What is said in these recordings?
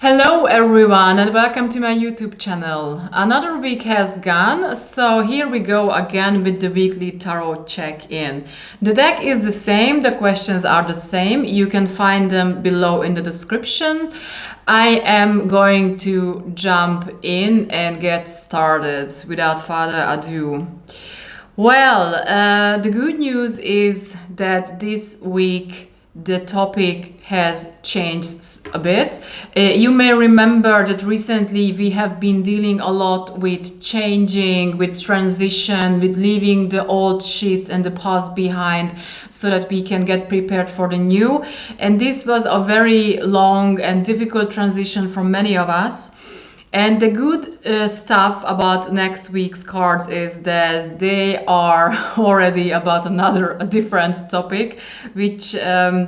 Hello everyone and welcome to my YouTube channel. Another week has gone, so here we go again with the weekly tarot check-in. The deck is the same, the questions are the same. You can find them below in the description. I am going to jump in and get started without further ado. Well, the good news is that this week the topic has changed a bit. You may remember that recently we have been dealing a lot with changing, with transition, with leaving the old shit and the past behind so that we can get prepared for the new. And this was a very long and difficult transition for many of us. And the good stuff about next week's cards is that they are already about a different topic, which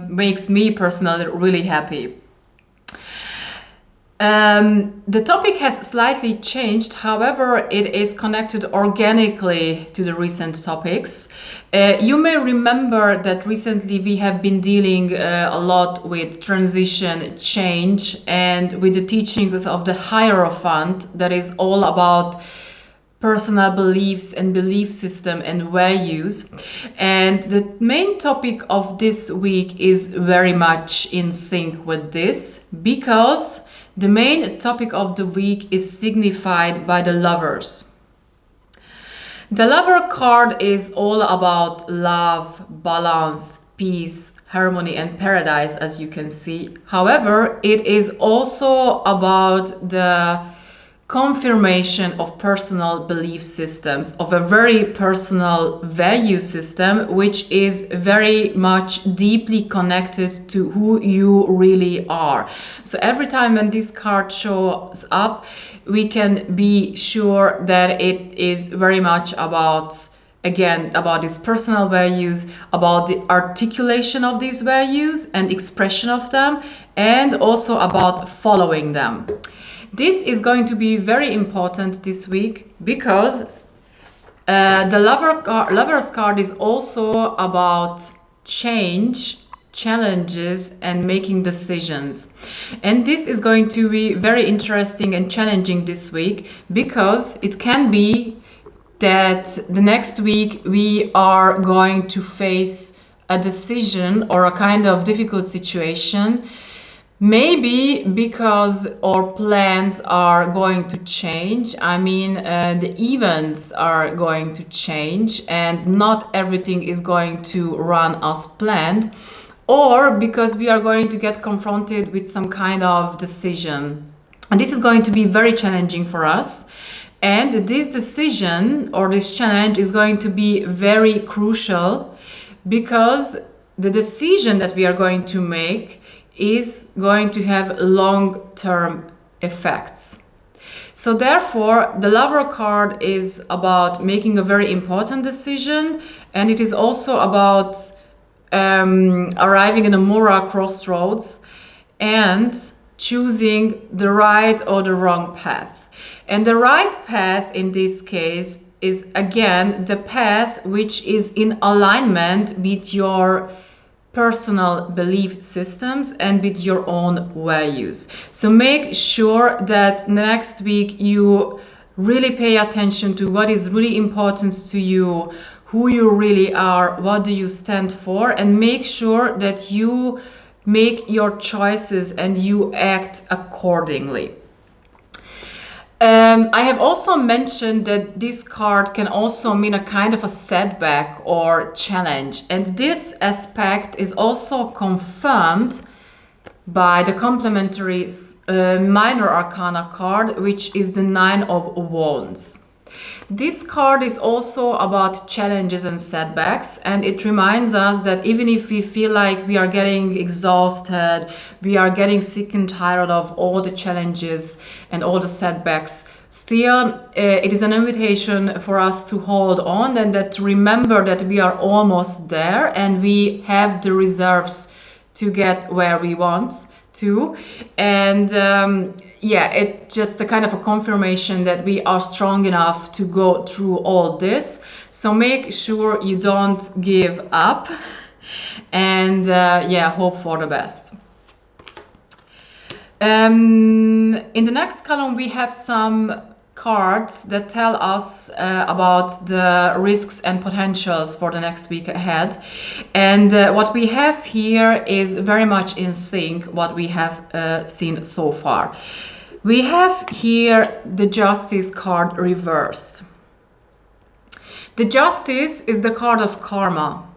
makes me personally really happy. The topic has slightly changed, however, it is connected organically to the recent topics. You may remember that recently we have been dealing a lot with transition, change, and with the teachings of the Hierophant, that is all about personal beliefs and belief system and values. And the main topic of this week is very much in sync with this, because the main topic of the week is signified by the Lovers. The Lover card is all about love, balance, peace, harmony, and paradise, as you can see. However, it is also about the confirmation of personal belief systems, of a very personal value system, which is very much deeply connected to who you really are. So every time when this card shows up, we can be sure that it is very much about, again, about these personal values, about the articulation of these values and expression of them, and also about following them. This is going to be very important this week because the Lover's card is also about change, challenges, and making decisions. And this is going to be very interesting and challenging this week, because it can be that the next week we are going to face a decision or a kind of difficult situation. Maybe because our plans are going to change. I mean, the events are going to change and not everything is going to run as planned, or because we are going to get confronted with some kind of decision. And this is going to be very challenging for us. And this decision or this challenge is going to be very crucial, because the decision that we are going to make is going to have long-term effects. So therefore, the Lover card is about making a very important decision, and it is also about arriving in a moral crossroads and choosing the right or the wrong path. And the right path in this case is, again, the path which is in alignment with your personal belief systems and with your own values. So make sure that next week you really pay attention to what is really important to you, who you really are, what do you stand for, and make sure that you make your choices and you act accordingly. I have also mentioned that this card can also mean a kind of a setback or challenge, and this aspect is also confirmed by the complementary minor arcana card, which is the Nine of Wands. This card is also about challenges and setbacks, and it reminds us that even if we feel like we are getting exhausted, we are getting sick and tired of all the challenges and all the setbacks, still it is an invitation for us to hold on and that to remember that we are almost there and we have the reserves to get where we want to. And yeah, it's just a kind of a confirmation that we are strong enough to go through all this. So make sure you don't give up and yeah, hope for the best. In the next column, we have some cards that tell us about the risks and potentials for the next week ahead. And what we have here is very much in sync what we have seen so far. We have here the Justice card reversed. The Justice is the card of karma.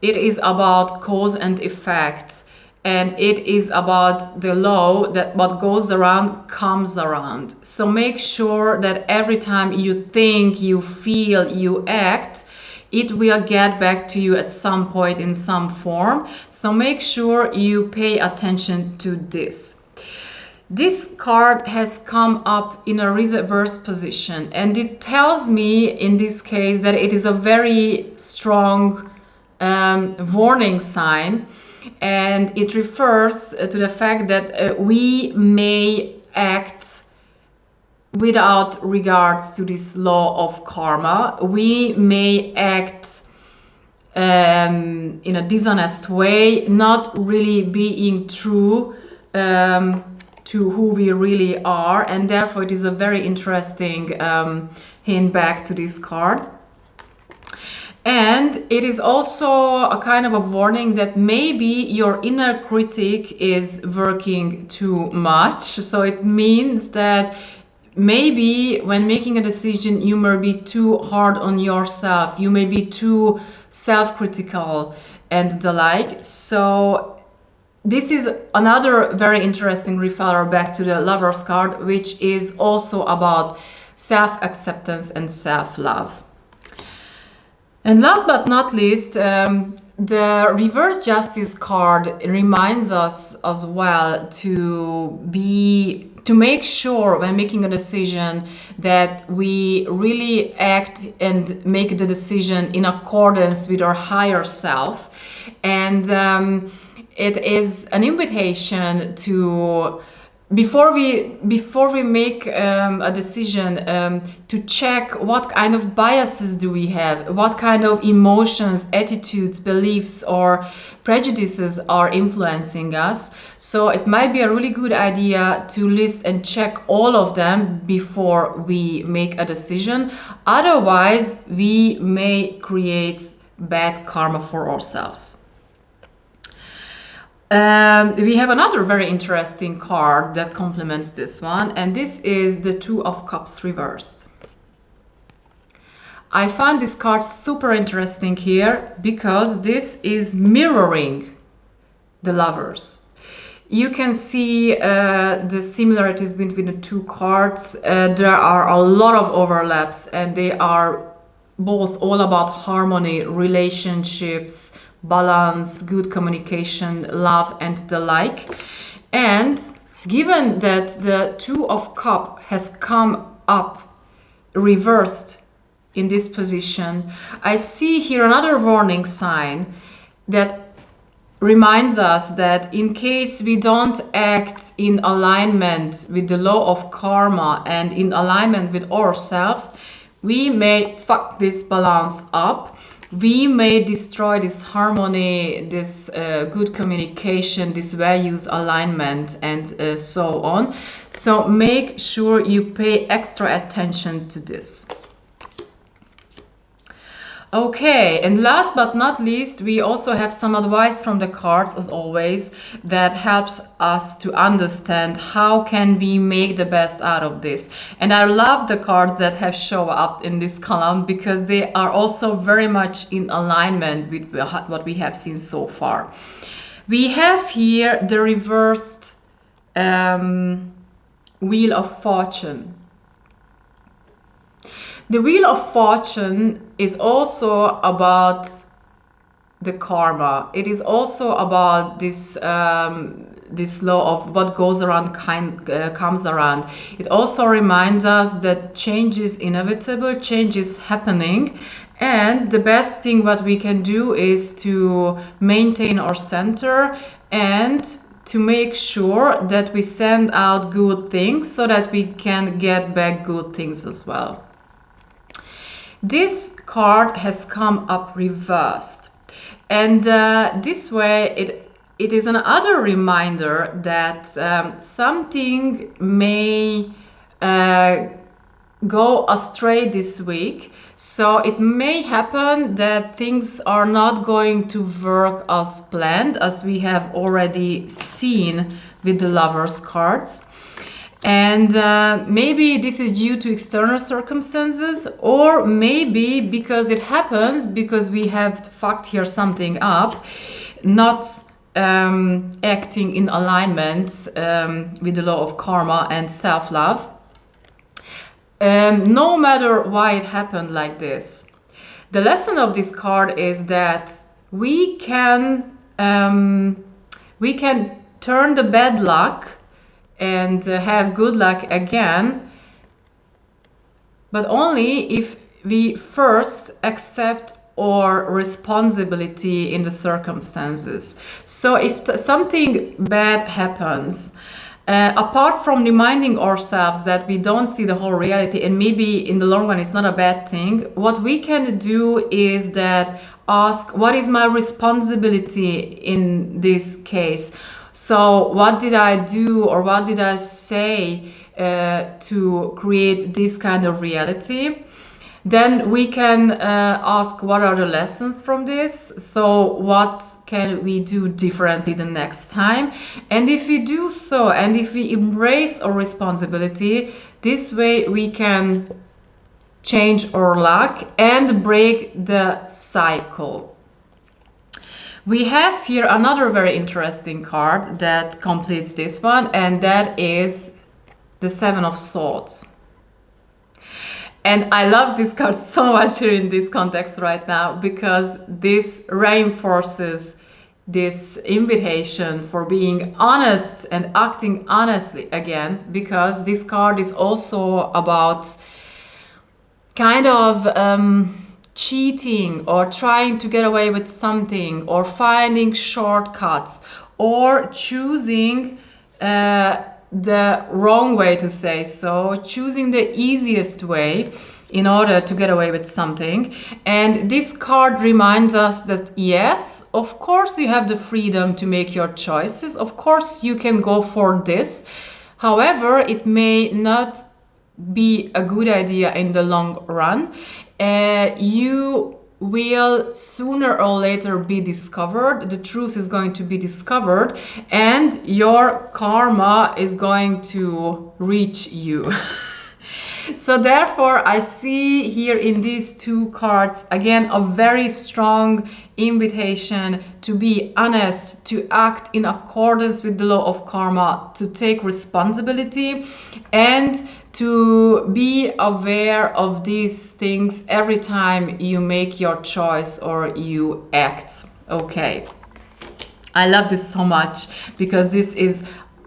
It is about cause and effect. And it is about the law that what goes around comes around. So make sure that every time you think, you feel, you act, it will get back to you at some point in some form. So make sure you pay attention to this. This card has come up in a reverse position, and it tells me in this case that it is a very strong warning sign. And it refers to the fact that we may act without regards to this law of karma. We may act in a dishonest way, not really being true to who we really are. And therefore, it is a very interesting hint back to this card. And it is also a kind of a warning that maybe your inner critic is working too much. So it means that maybe when making a decision, you may be too hard on yourself. You may be too self-critical and the like. So this is another very interesting referral back to the Lover's card, which is also about self-acceptance and self-love. And last but not least, the reverse justice card reminds us as well to make sure when making a decision that we really act and make the decision in accordance with our higher self. And it is an invitation to, before we make a decision, to check what kind of biases do we have, what kind of emotions, attitudes, beliefs, or prejudices are influencing us. So it might be a really good idea to list and check all of them before we make a decision. Otherwise, we may create bad karma for ourselves. We have another very interesting card that complements this one, and this is the Two of Cups reversed. I find this card super interesting here because this is mirroring the Lovers. You can see the similarities between the two cards. There are a lot of overlaps, and they are both all about harmony, relationships, balance, good communication, love, and the like. And given that the Two of Cups has come up reversed in this position, I see here another warning sign that reminds us that in case we don't act in alignment with the law of karma and in alignment with ourselves, we may fuck this balance up. We may destroy this harmony, this good communication, this values alignment, and so on. So make sure you pay extra attention to this. Okay, and last but not least, we also have some advice from the cards, as always, that helps us to understand how can we make the best out of this. And I love the cards that have shown up in this column because they are also very much in alignment with what we have seen so far. We have here the reversed Wheel of Fortune. The Wheel of Fortune is also about the karma. It is also about this this law of what goes around comes around. It also reminds us that change is inevitable, change is happening, and the best thing what we can do is to maintain our center and to make sure that we send out good things so that we can get back good things as well. This card has come up reversed, and this way it is another reminder that something may go astray this week. So it may happen that things are not going to work as planned, as we have already seen with the Lovers cards. And maybe this is due to external circumstances, or maybe because it happens because we have fucked here something up, not acting in alignment with the law of karma and self-love. No matter why it happened like this, the lesson of this card is that we can turn the bad luck and have good luck again, but only if we first accept our responsibility in the circumstances. So if something bad happens, apart from reminding ourselves that we don't see the whole reality and maybe in the long run it's not a bad thing, what we can do is that ask, what is my responsibility in this case? So what did I do or what did I say to create this kind of reality? Then we can ask, what are the lessons from this? So what can we do differently the next time? And if we do so, and if we embrace our responsibility, this way we can change our luck and break the cycle. We have here another very interesting card that completes this one, and that is the Seven of Swords. And I love this card so much here in this context right now, because this reinforces this invitation for being honest and acting honestly again, because this card is also about kind of cheating or trying to get away with something or finding shortcuts or choosing the wrong way, to say so, choosing the easiest way in order to get away with something. And this card reminds us that yes, of course you have the freedom to make your choices, of course you can go for this, however it may not be a good idea in the long run. You will sooner or later be discovered, the truth is going to be discovered, and your karma is going to reach you. So therefore I see here in these two cards again a very strong invitation to be honest, to act in accordance with the law of karma, to take responsibility and to be aware of these things every time you make your choice or you act. Okay, I love this so much because this is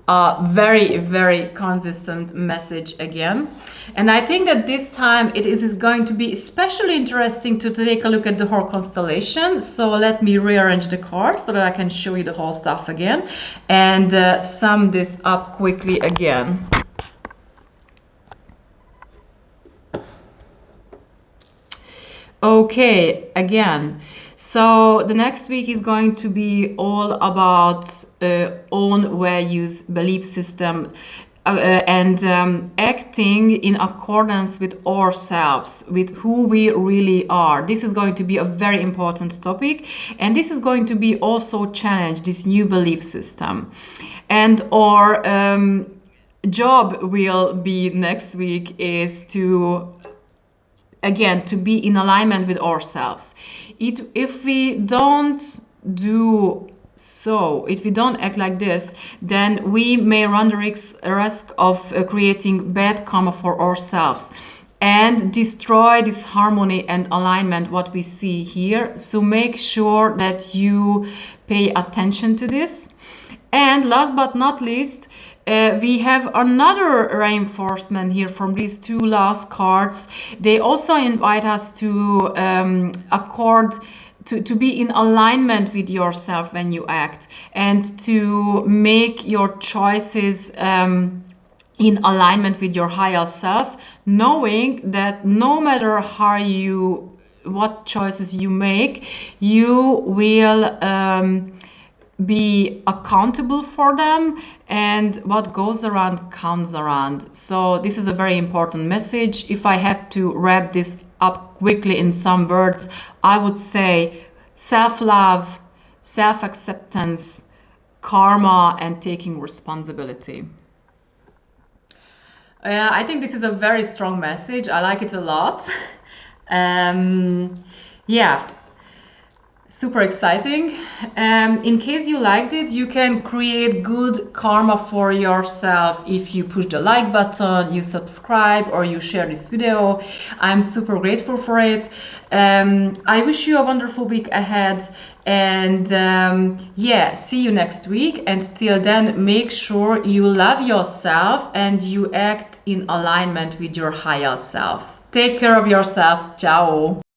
a very, very consistent message again. And I think that this time it is going to be especially interesting to take a look at the whole constellation. So let me rearrange the cards so that I can show you the whole stuff again and sum this up quickly again. Okay, again, so the next week is going to be all about own values, belief system, and acting in accordance with ourselves, with who we really are. This is going to be a very important topic, and this is going to be also challenge this new belief system. And our job will be next week is to again to be in alignment with ourselves. If we don't do so, if we don't act like this, then we may run the risk of creating bad karma for ourselves and destroy this harmony and alignment what we see here. So make sure that you pay attention to this. And last but not least, we have another reinforcement here from these two last cards. They also invite us to to be in alignment with yourself when you act, and to make your choices in alignment with your higher self, knowing that no matter what choices you make, you will be accountable for them, and what goes around comes around. So this is a very important message. If I had to wrap this up quickly in some words, I would say self-love, self-acceptance, karma, and taking responsibility. I think this is a very strong message. I like it a lot. Yeah, super exciting. In case you liked it, you can create good karma for yourself if you push the like button, you subscribe, or you share this video. I'm super grateful for it. I wish you a wonderful week ahead, and yeah, see you next week. And till then, make sure you love yourself and you act in alignment with your higher self. Take care of yourself. Ciao.